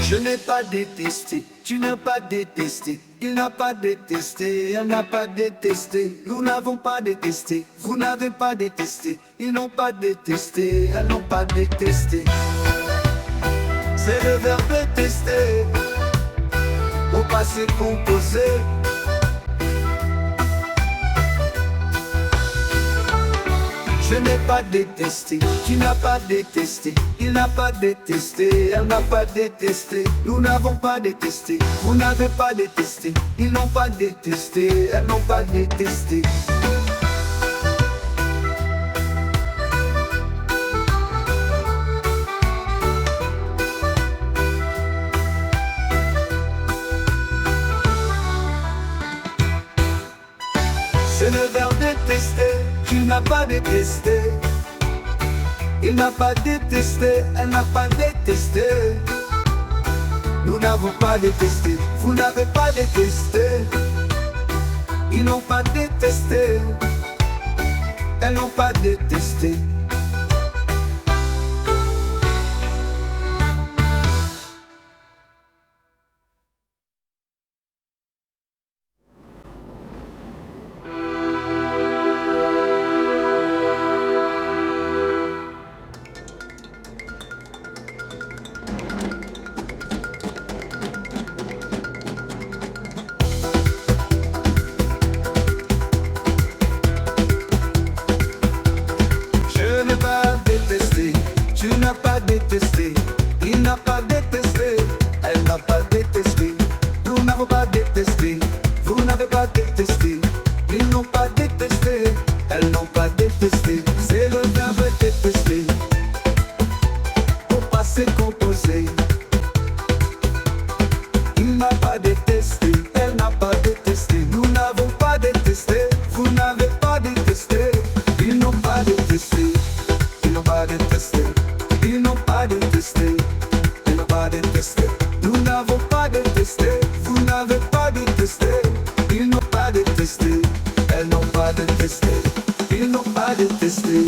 Je n'ai pas détesté, tu n'as pas détesté, il n'a pas détesté, elle n'a pas détesté, nous n'avons pas détesté, vous n'avez pas détesté, ils n'ont pas détesté, elles n'ont pas détesté. C'est le verbe détester, au passé composé. Je n'ai pas détesté, tu n'as pas détesté, il n'a pas détesté, elle n'a pas détesté, nous n'avons pas détesté, vous n'avez pas détesté, ils n'ont pas détesté, elles n'ont pas détesté. C'est le verbe détester, tu n'as pas détesté. Il n'a pas détesté, elle n'a pas détesté. Nous n'avons pas détesté, vous n'avez pas détesté. Ils n'ont pas détesté, elles n'ont pas détesté. Tu n'as pas détesté, il n'a pas détesté, elle n'a pas détesté, nous n'avons pas détesté, vous n'avez pas détesté, ils n'ont pas détesté, elles n'ont pas détesté, c'est le verbe détester, au passé composé. Il n'a pas détesté, elle n'a pas détesté, nous n'avons pas détesté, vous n'avez pas détesté, ils n'ont pas détesté, ils n'ont pas détesté. Ils n'ont pas détesté, ils n'ont pas détesté, nous n'avons pas détesté, vous n'avez pas détesté, ils n'ont pas détesté, elles n'ont pas détesté, ils n'ont pas détesté.